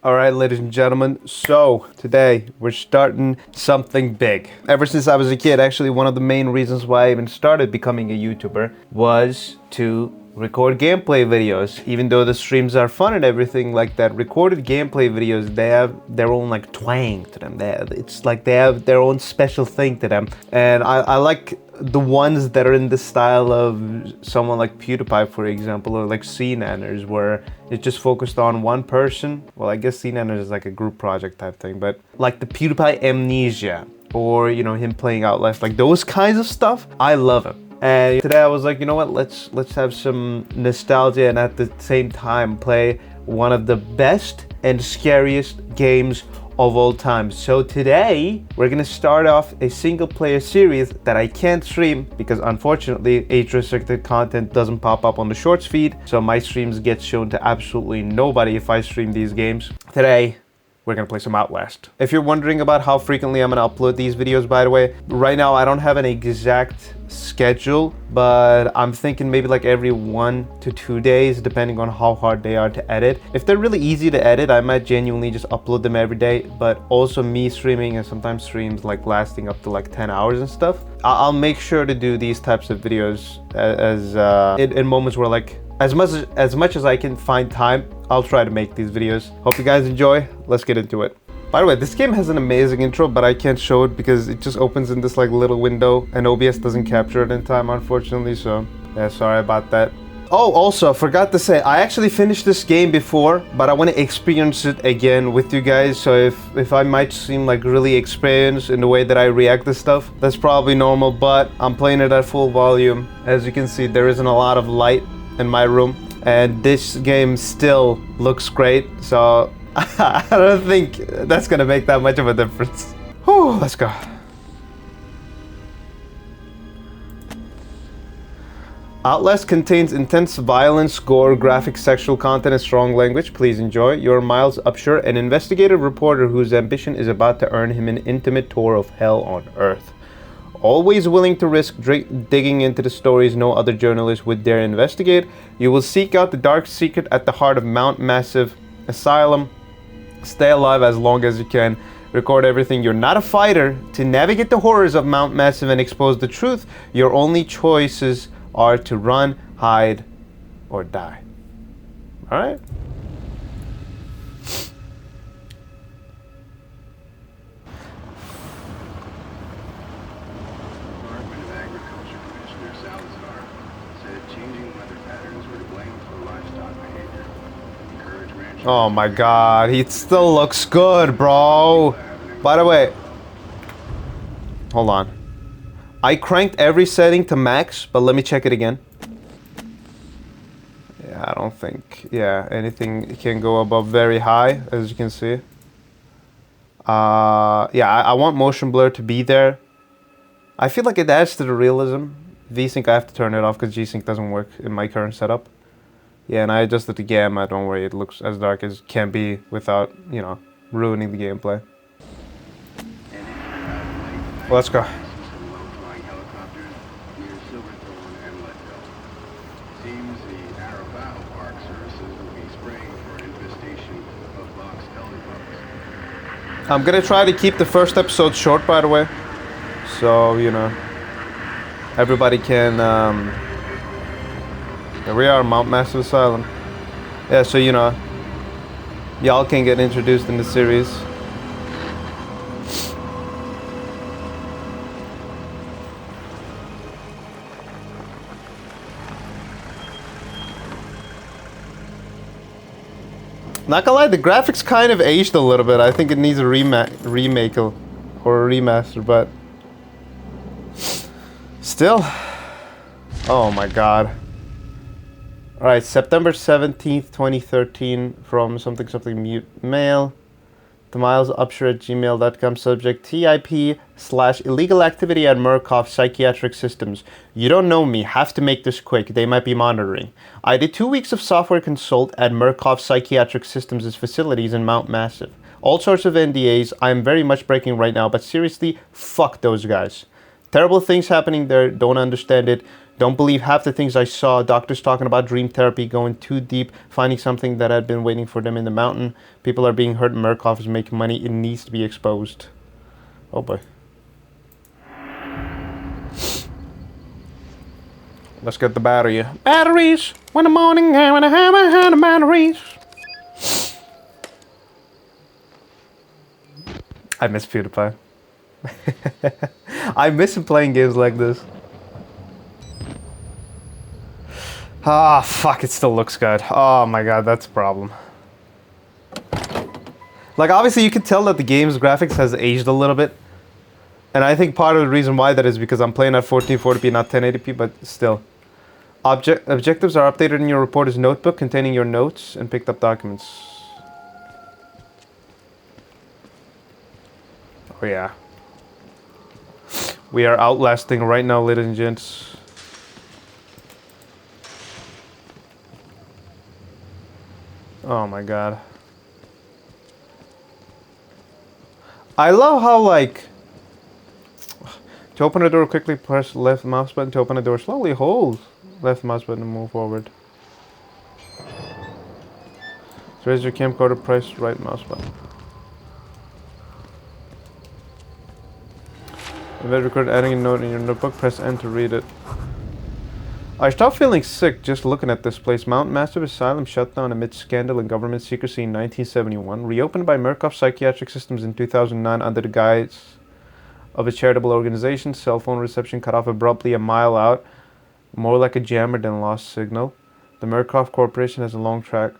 Alright, ladies and gentlemen, so today we're starting something big. Ever since I was a kid, actually one of the main reasons why I even started becoming a YouTuber was to record gameplay videos. Even though the streams are fun and everything like that, recorded gameplay videos, they have their own like twang to them. It's like they have their own special thing to them. And I like the ones that are in the style of someone like PewDiePie, for example, or like CNanners, where it's just focused on one person. Well, I guess CNanners is like a group project type thing, but like the PewDiePie Amnesia, or you know, him playing Outlast, like those kinds of stuff, I love it. And today I was like, you know what, let's have some nostalgia and at the same time play one of the best and scariest games of all time. So today we're gonna start off a single player series that I can't stream because unfortunately age restricted content doesn't pop up on the shorts feed, so my streams get shown to absolutely nobody if I stream these games. Today we're gonna play some Outlast. If you're wondering about how frequently I'm gonna upload these videos, by the way, right now I don't have an exact schedule, but I'm thinking maybe like every 1 to 2 days, depending on how hard they are to edit. If they're really easy to edit, I might genuinely just upload them every day, but also me streaming and sometimes streams like lasting up to like 10 hours and stuff, I'll make sure to do these types of videos in moments where like as much as I can find time, I'll try to make these videos. Hope you guys enjoy. Let's get into it. By the way, this game has an amazing intro, but I can't show it because it just opens in this like little window and OBS doesn't capture it in time, unfortunately, so yeah, sorry about that. Oh, also, I forgot to say, I actually finished this game before, but I want to experience it again with you guys, so if I might seem like really experienced in the way that I react to stuff, that's probably normal, but I'm playing it at full volume. As you can see, there isn't a lot of light in my room, and this game still looks great, so I don't think that's gonna make that much of a difference. Whew, let's go. Outlast contains intense violence, gore, graphic sexual content, and strong language. Please enjoy. You're Miles Upshur, an investigative reporter whose ambition is about to earn him an intimate tour of hell on Earth. Always willing to risk digging into the stories no other journalist would dare investigate, you will seek out the dark secret at the heart of Mount Massive Asylum. Stay alive as long as you can. Record everything. You're not a fighter. To navigate the horrors of Mount Massive and expose the truth, your only choices are to run, hide, or die. Alright? Oh my god, he still looks good, bro. By the way, hold on. I cranked every setting to max, but let me check it again. Yeah, I don't think, yeah, anything can go above very high, as you can see. Yeah, I want motion blur to be there. I feel like it adds to the realism. V-Sync, I have to turn it off because G-Sync doesn't work in my current setup. Yeah, and I adjusted the gamma, don't worry, it looks as dark as can be without, you know, ruining the gameplay. Let's go. I'm gonna try to keep the first episode short, by the way, so, you know, everybody can, here we are, Mount Massive Asylum. Yeah, so you know, y'all can get introduced in the series. Not gonna lie, the graphics kind of aged a little bit. I think it needs a remake or a remaster, but still. Oh my god. Alright, September 17th, 2013, from something mute mail to milesupshur@gmail.com, subject TIP/illegal activity at Murkoff Psychiatric Systems. You don't know me, have to make this quick, they might be monitoring. I did 2 weeks of software consult at Murkoff Psychiatric Systems' facilities in Mount Massive. All sorts of NDAs I am very much breaking right now, but seriously, fuck those guys. Terrible things happening there, don't understand it. Don't believe half the things I saw. Doctors talking about dream therapy, going too deep, finding something that had been waiting for them in the mountain. People are being hurt. Murkoff is making money. It needs to be exposed. Oh boy. Let's get the battery. Batteries! When the morning, when I have a hand of batteries. I miss PewDiePie. I miss him playing games like this. Ah, fuck, it still looks good. Oh my god, that's a problem. Like, obviously you can tell that the game's graphics has aged a little bit. And I think part of the reason why that is because I'm playing at 1440p, not 1080p, but still. Objectives are updated in your reporter's notebook containing your notes and picked up documents. Oh yeah. We are outlasting right now, ladies and gents. Oh my god. I love how, like, to open a door quickly press left mouse button. To open a door slowly hold left mouse button and move forward. To raise your camcorder press right mouse button. If I record adding a note in your notebook, press N to read it. I stopped feeling sick just looking at this place. Mount Massive Asylum shut down amid scandal and government secrecy in 1971. Reopened by Murkoff Psychiatric Systems in 2009 under the guise of a charitable organization. Cell phone reception cut off abruptly a mile out. More like a jammer than lost signal. The Murkoff Corporation has a long track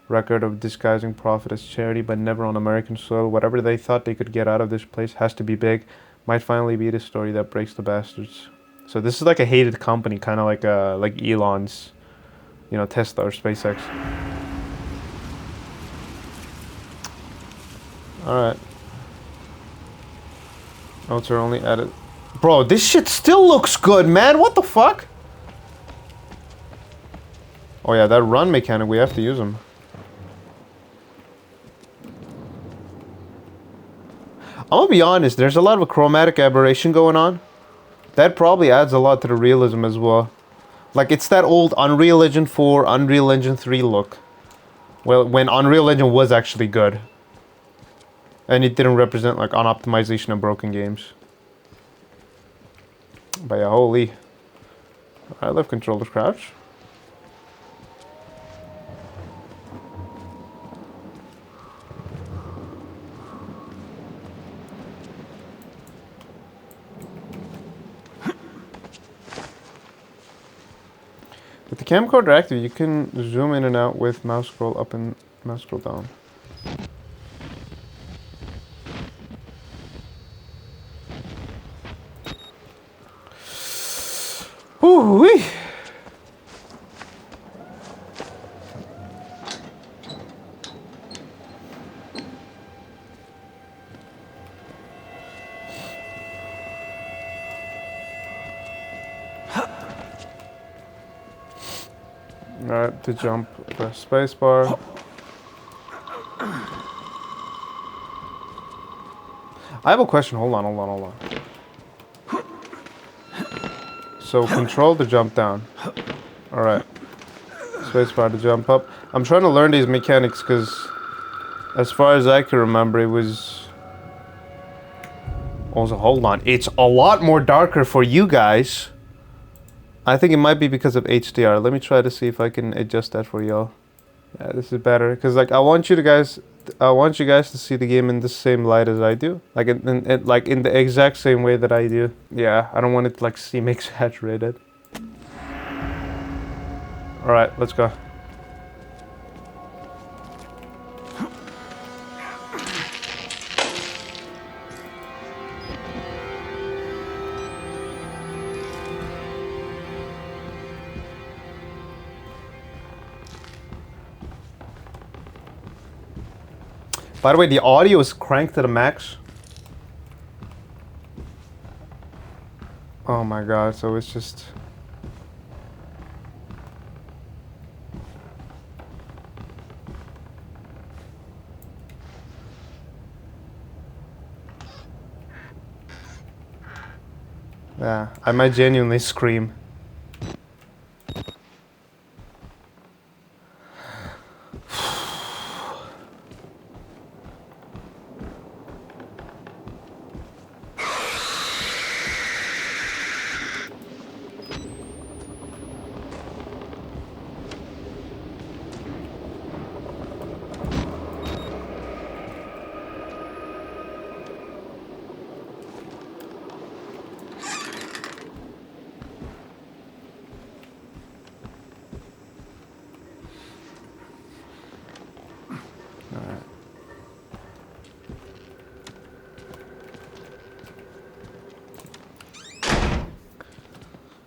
record of disguising profit as charity, but never on American soil. Whatever they thought they could get out of this place has to be big. Might finally be the story that breaks the bastards. So this is like a hated company, kind of like Elon's, you know, Tesla or SpaceX. All right. Notes are only added. Bro, this shit still looks good, man. What the fuck? Oh yeah, that run mechanic, we have to use them. I'm gonna be honest, there's a lot of chromatic aberration going on. That probably adds a lot to the realism as well. Like, it's that old Unreal Engine 4, Unreal Engine 3 look. Well, when Unreal Engine was actually good. And it didn't represent, like, unoptimization of broken games. But yeah, holy. I left controller crouch. With the camcorder active, you can zoom in and out with mouse scroll up and mouse scroll down. Woo-wee! Alright, to jump, press spacebar. I have a question. Hold on. So control to jump down. Alright. Spacebar to jump up. I'm trying to learn these mechanics because as far as I can remember, it was... Also, hold on. It's a lot more darker for you guys. I think it might be because of HDR. Let me try to see if I can adjust that for y'all. Yeah, this is better because, like, I want you guys to see the game in the same light as I do, like in the exact same way that I do. Yeah, I don't want it to, like, seem exaggerated. All right, let's go. By the way, the audio is cranked to the max. Oh my god, so it's just... Yeah, I might genuinely scream.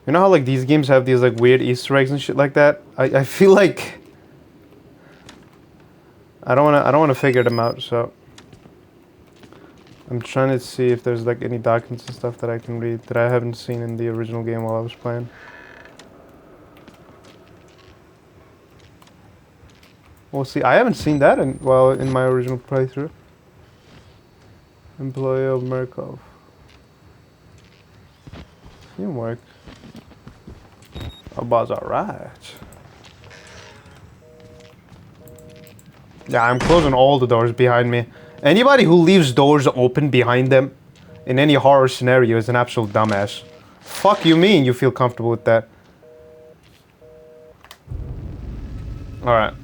You know how like these games have these like weird Easter eggs and shit like that? I feel like I don't wanna figure them out, so I'm trying to see if there's like any documents and stuff that I can read that I haven't seen in the original game while I was playing. Well, see, I haven't seen that in my original playthrough. Employee of Murkoff. Teamwork. Oh, boss, alright. Yeah, I'm closing all the doors behind me. Anybody who leaves doors open behind them in any horror scenario is an absolute dumbass. Fuck you mean you feel comfortable with that? Alright,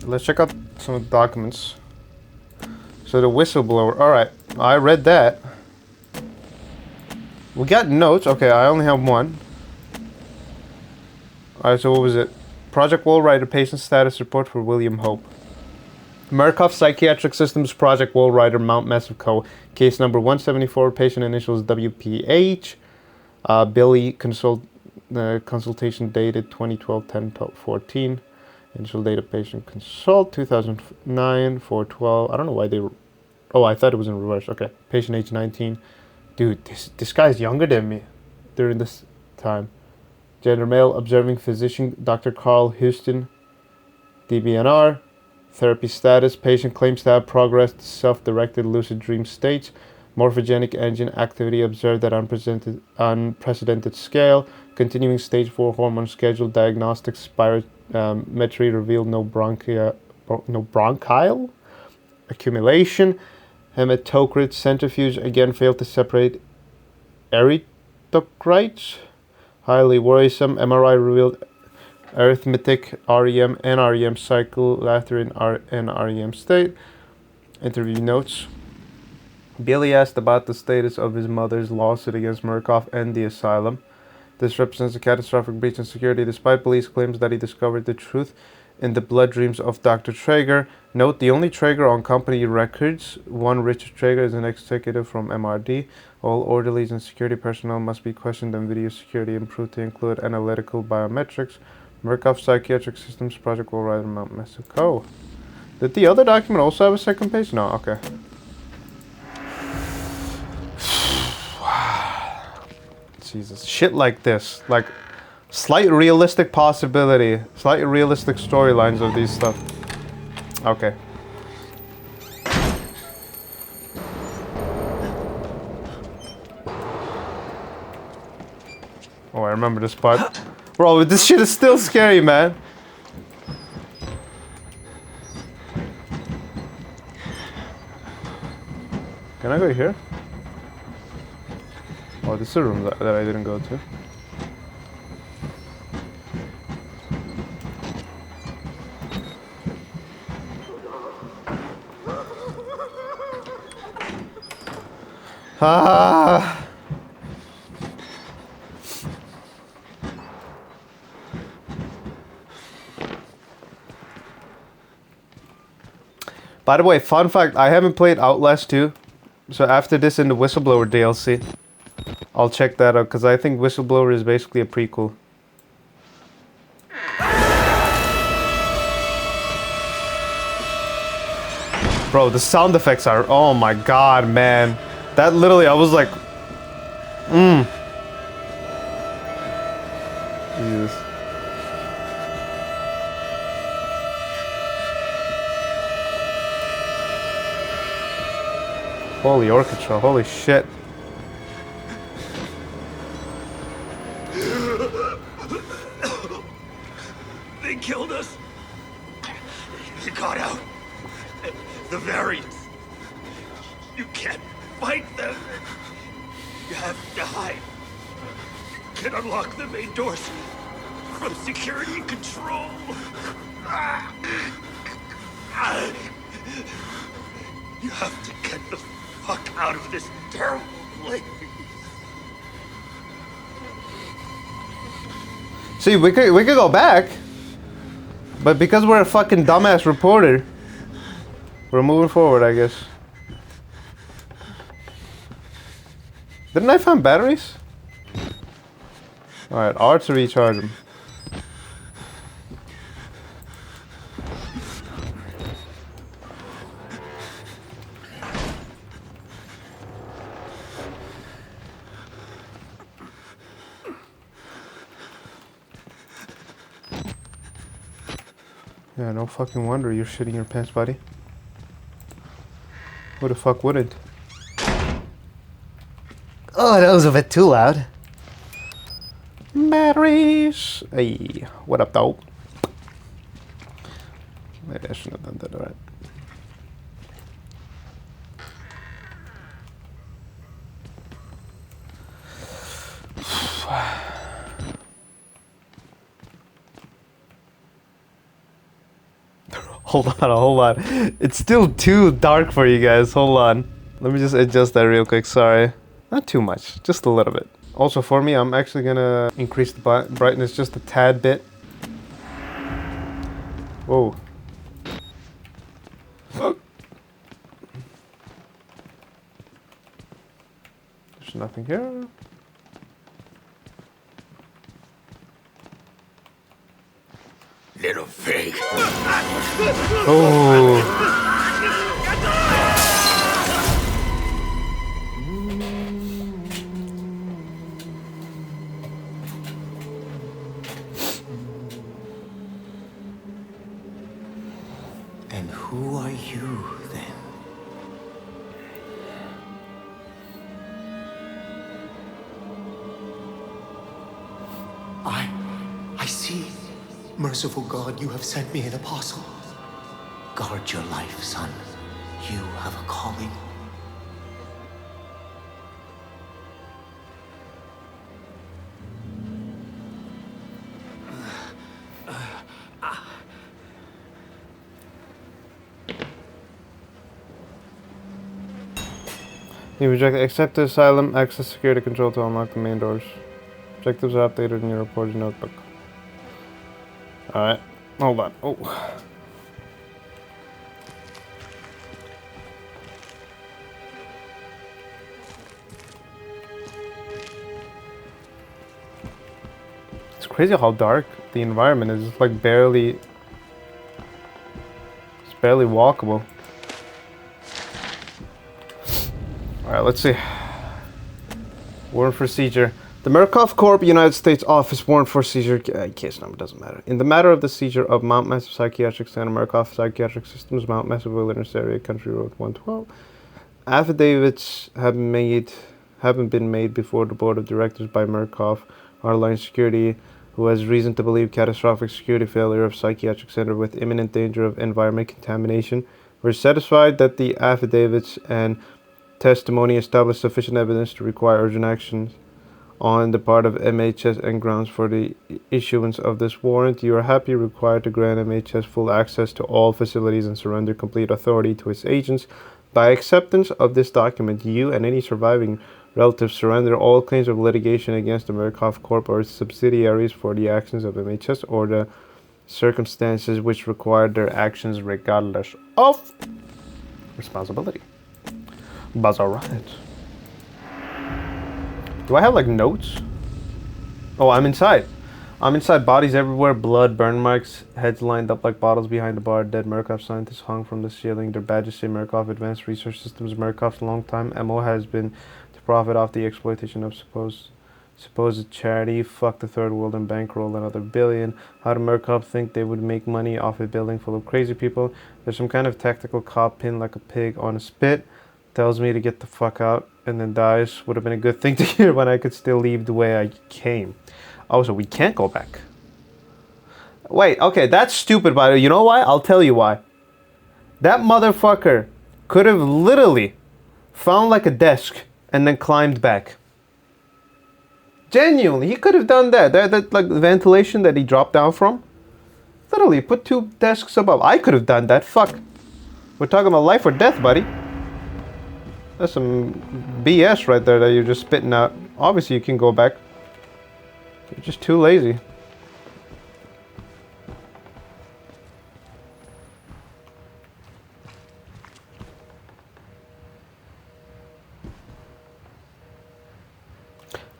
let's check out some of the documents. So the whistleblower, alright, I read that. We got notes, okay, I only have one. Alright, so what was it? Project Wallrider patient status report for William Hope. Murkoff Psychiatric Systems Project Wallrider Mount Massive Co. Case number 174, patient initials WPH. Billy consultation dated 2012-10-14. Initial date of patient consult 2009 412. I don't know why they. Oh, I thought it was in reverse. Okay, patient age 19. Dude, this guy's younger than me during this time. Gender male, observing physician Dr. Carl Houston. DBNR. Therapy status. Patient claims to have progressed to self-directed lucid dream states. Morphogenic engine activity observed at unprecedented scale. Continuing stage 4 hormone schedule. Diagnostics spirometry revealed no bronchial accumulation. Hematocrit centrifuge again failed to separate erythrocytes. Highly worrisome. MRI revealed arithmetic REM and REM cycle after in REM state. Interview notes. Billy asked about the status of his mother's lawsuit against Murkoff and the asylum. This represents a catastrophic breach in security despite police claims that he discovered the truth in the blood dreams of Dr. Traeger. Note, the only Traeger on company records, one Richard Traeger, is an executive from MRD. All orderlies and security personnel must be questioned and video security improved to include analytical biometrics. Murkoff Psychiatric Systems Project Wallrider Mount Massive Co. Did the other document also have a second page? No, okay. Jesus, shit like this, like slight realistic possibility, slight realistic storylines of these stuff. Okay. Oh, I remember this part. Bro, this shit is still scary, man. Can I go here? Oh, this is a room that I didn't go to. Ah! By the way, fun fact, I haven't played Outlast 2. So after this in the Whistleblower DLC, I'll check that out because I think Whistleblower is basically a prequel. Bro, the sound effects are, oh my god, man. That literally, I was like, Jesus. Holy orchestra, holy shit. They killed us. You got out. The variants. You can't fight them. You have to hide. You can unlock the main doors from security control. You have to get the fuck out of this terrible place. See, we could go back, but because we're a fucking dumbass reporter, we're moving forward, I guess. Didn't I find batteries? Alright, R to recharge him. Yeah, no fucking wonder you're shitting your pants, buddy. Who the fuck wouldn't? Oh, that was a bit too loud. Batteries! Hey, what up, though? Maybe I shouldn't have done that, alright. Hold on. It's still too dark for you guys. Hold on. Let me just adjust that real quick. Sorry. Not too much. Just a little bit. Also for me, I'm actually gonna increase the brightness just a tad bit. Whoa. There's nothing here. Little pig. Oh. And who are you then? I see. Merciful God, you have sent me an apostle. Guard your life, son. You have a calling. You reject accept the asylum, access security control to unlock the main doors. Objectives are updated in your reporting notebook. Alright, hold on. Oh. It's crazy how dark the environment is. It's like barely... It's barely walkable. Alright, let's see. Warrant for seizure. The Murkoff Corp United States Office warrant for seizure. Case number doesn't matter. In the matter of the seizure of Mount Massive Psychiatric Center, Murkoff Psychiatric Systems, Mount Massive Wilderness Area, Country Road 112. Affidavits haven't been made before the board of directors by Murkoff Hardline Security, who has reason to believe catastrophic security failure of psychiatric center with imminent danger of environment contamination. We're satisfied that the affidavits and testimony established sufficient evidence to require urgent actions on the part of MHS and grounds for the issuance of this warrant. You are happy required to grant MHS full access to all facilities and surrender complete authority to its agents. By acceptance of this document, you and any surviving relatives surrender all claims of litigation against the Murkoff Corp or its subsidiaries for the actions of MHS or the circumstances which require their actions regardless of responsibility. Buzz, alright. Do I have like notes? Oh, I'm inside. I'm inside. Bodies everywhere, blood, burn marks, heads lined up like bottles behind the bar. Dead Murkoff scientists hung from the ceiling. Their badges say Murkoff Advanced Research Systems. Murkoff's long-time MO has been to profit off the exploitation of supposed charity. Fuck the third world and bankroll another billion. How do Murkoff think they would make money off a building full of crazy people? There's some kind of tactical cop pinned like a pig on a spit. Tells me to get the fuck out and then dies. Would have been a good thing to hear when I could still leave the way I came. Oh, so we can't go back. Wait, okay, that's stupid, but you know why? I'll tell you why. That motherfucker could have literally found like a desk and then climbed back. Genuinely, he could have done that. That like ventilation that he dropped down from. Literally, put 2 desks above. I could have done that. Fuck. We're talking about life or death, buddy. That's some BS right there that you're just spitting out. Obviously, you can go back. You're just too lazy.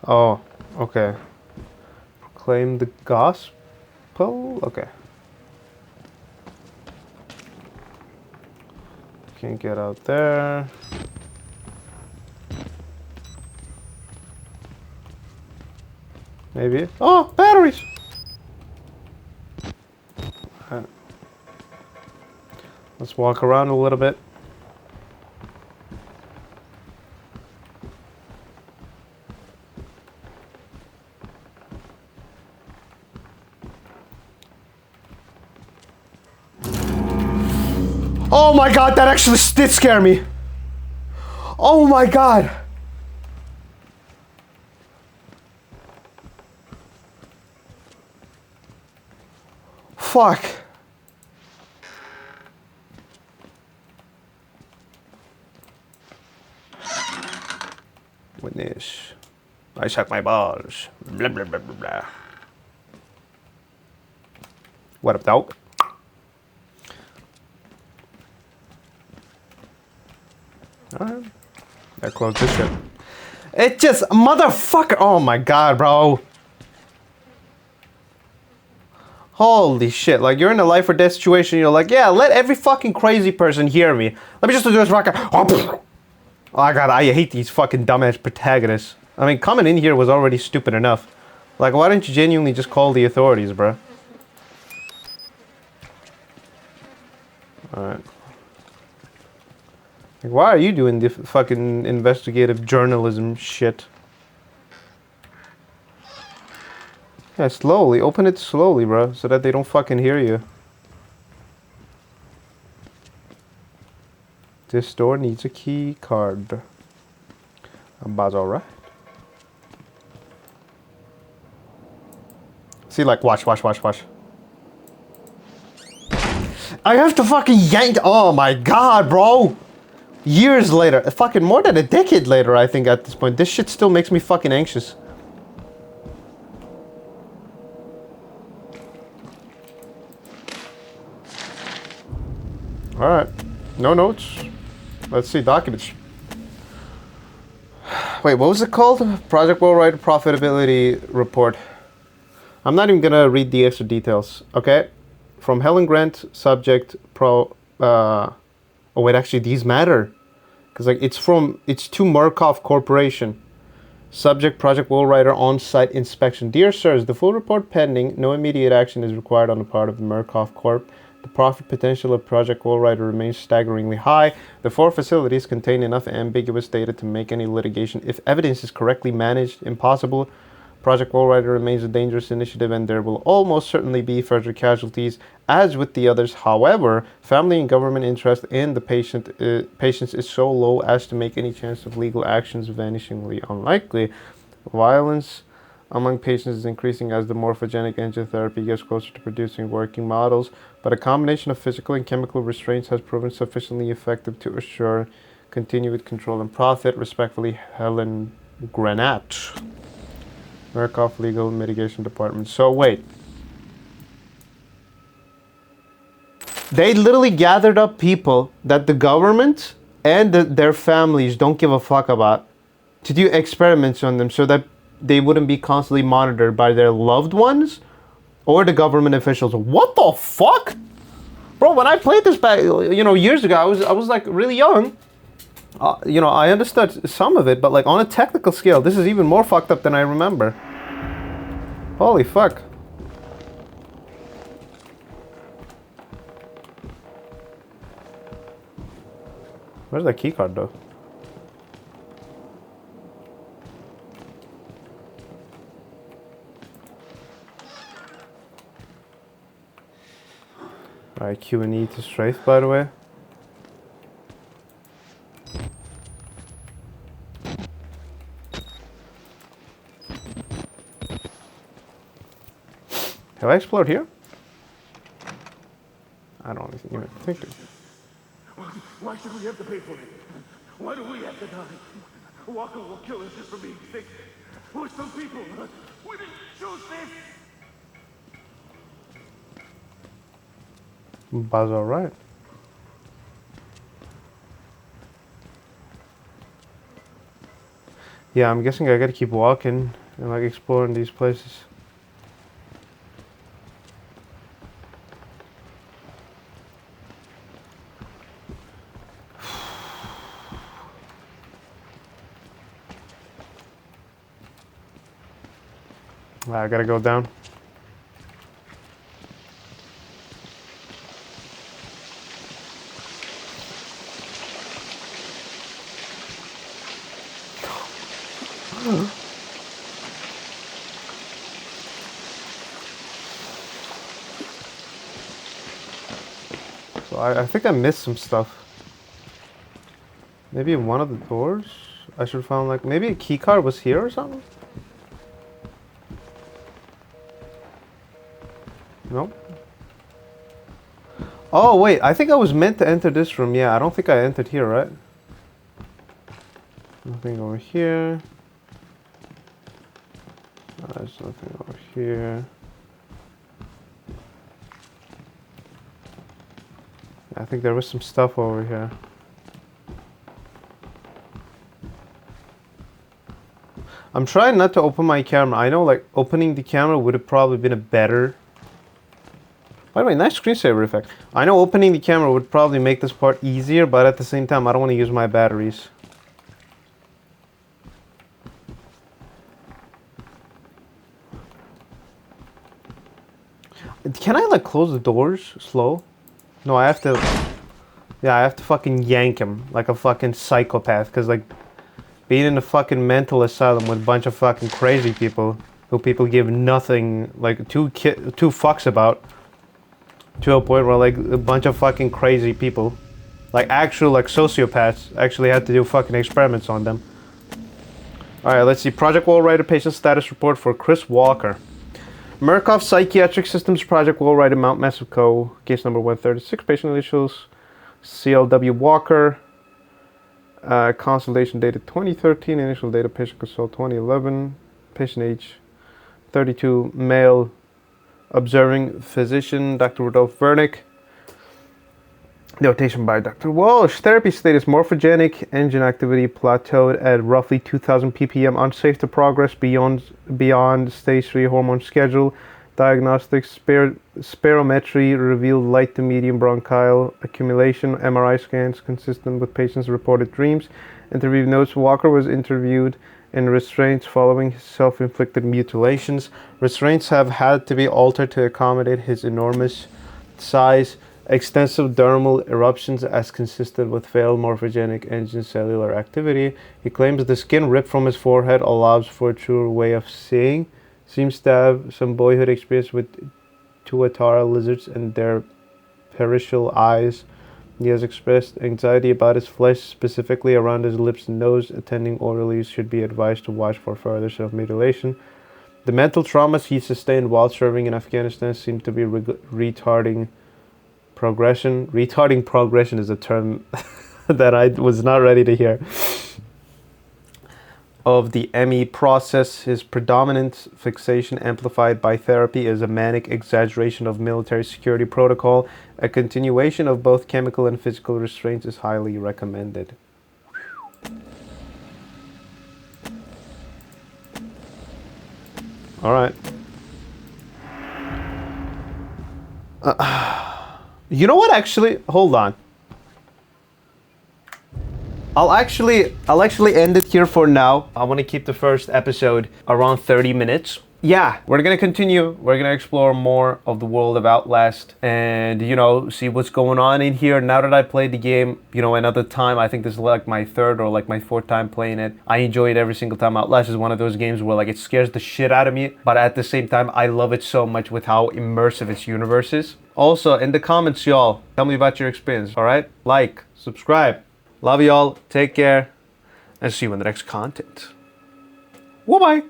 Oh, okay. Proclaim the gospel? Okay. Can't get out there. Maybe. Oh, batteries! Alright. Let's walk around a little bit. Oh my god, that actually did scare me. Oh my god. Fuck. Witness. I suck my balls. Blah blah blah blah blah. What up, dog? Alright. I closed this shit. It just motherfucker. Oh my god, bro. Holy shit. Like, you're in a life or death situation. You're like, yeah, let every fucking crazy person hear me. Let me just do this rocket. Oh my god, I hate these fucking dumbass protagonists. I mean, coming in here was already stupid enough. Like, why don't you genuinely just call the authorities, bro? Alright. Like, why are you doing the fucking investigative journalism shit? Yeah, slowly. Open it slowly, bro, so that they don't fucking hear you. This door needs a key card. That's alright. See, like, watch. I have to fucking yank. Oh my god, bro. Years later. Fucking more than a decade later, I think, at this point. This shit still makes me fucking anxious. Alright. No notes. Let's see, documents. Wait, what was it called? Project Worldwide Profitability Report. I'm not even gonna read the extra details, okay? From Helen Grant, subject, oh wait, actually these matter. Because like it's to Murkoff Corporation. Subject, Project Worldwriter on-site inspection. Dear sirs, the full report pending. No immediate action is required on the part of the Murkoff Corp. The profit potential of Project Worldwriter remains staggeringly high. The 4 facilities contain enough ambiguous data to make any litigation, if evidence is correctly managed, impossible. Project Worldwriter remains a dangerous initiative and there will almost certainly be further casualties, as with the others. However, family and government interest in the patients is so low as to make any chance of legal actions vanishingly unlikely. Violence among patients is increasing as the morphogenic engine therapy gets closer to producing working models, but a combination of physical and chemical restraints has proven sufficiently effective to assure continued control and profit. Respectfully, Helen Granat, Murkoff Legal Mitigation Department. So wait. They literally gathered up people that the government and their families don't give a fuck about to do experiments on them so that they wouldn't be constantly monitored by their loved ones or the government officials. What the fuck? Bro, when I played this back, years ago, I was like really young. I understood some of it, but like on a technical scale, this is even more fucked up than I remember. Holy fuck. Where's that key card though? Alright, Q and E to strafe, by the way. Have I explored here? I don't even think it. Why should we have to pay for it? Why do we have to die? Walker will kill us for being sick. We're some people. We didn't choose this. Buzz, alright. Yeah, I'm guessing I gotta keep walking and like exploring these places. I gotta go down. So I think I missed some stuff. Maybe one of the doors? I should have found like, maybe a key card was here or something? Nope. Oh wait, I think I was meant to enter this room. Yeah, I don't think I entered here, right? Nothing over here. There's nothing over here. I think there was some stuff over here. I'm trying not to open my camera. I know like opening the camera would have probably been a better... By the way, nice screensaver effect. I know opening the camera would probably make this part easier, but at the same time I don't want to use my batteries. Can I like close the doors slow? No, I have to... Yeah, I have to fucking yank him like a fucking psychopath. Because like being in a fucking mental asylum with a bunch of fucking crazy people who people give nothing, like two fucks about, to a point where like a bunch of fucking crazy people, like actual like sociopaths, actually had to do fucking experiments on them. Alright, let's see. Project Wallrider patient status report for Chris Walker. Murkoff Psychiatric Systems Project Wallrider, Mount Mexico, case number 136, patient initials CLW Walker, consultation dated 2013, initial data patient consult 2011, patient age 32, male, observing physician Dr. Rudolph Vernick, notation by Dr. Walsh, therapy status morphogenic, engine activity plateaued at roughly 2000 ppm, unsafe to progress beyond stage 3 hormone schedule. Diagnostics, spirometry revealed light to medium bronchial accumulation. MRI scans consistent with patient's reported dreams. Interview notes: Walker was interviewed in restraints following his self-inflicted mutilations. Restraints have had to be altered to accommodate his enormous size. Extensive dermal eruptions as consistent with failed morphogenic engine cellular activity. He claims the skin ripped from his forehead allows for a truer way of seeing. Seems to have some boyhood experience with tuatara lizards and their perishal eyes. He has expressed anxiety about his flesh, specifically around his lips and nose. Attending orderlies should be advised to watch for further self-mutilation. The mental traumas he sustained while serving in Afghanistan seem to be retarding progression. Retarding progression is a term that I was not ready to hear. Of the ME process, his predominant fixation amplified by therapy is a manic exaggeration of military security protocol. A continuation of both chemical and physical restraints is highly recommended. All right. You know what, actually? Hold on. I'll actually end it here for now. I want to keep the first episode around 30 minutes. Yeah, we're going to continue. We're going to explore more of the world of Outlast and, you know, see what's going on in here. Now that I played the game, you know, another time, I think this is like my third or like my fourth time playing it. I enjoy it every single time. Outlast is one of those games where like it scares the shit out of me, but at the same time, I love it so much with how immersive its universe is. Also, in the comments, y'all, tell me about your experience, all right? Like, subscribe. Love y'all, take care, and see you in the next content. Bye-bye.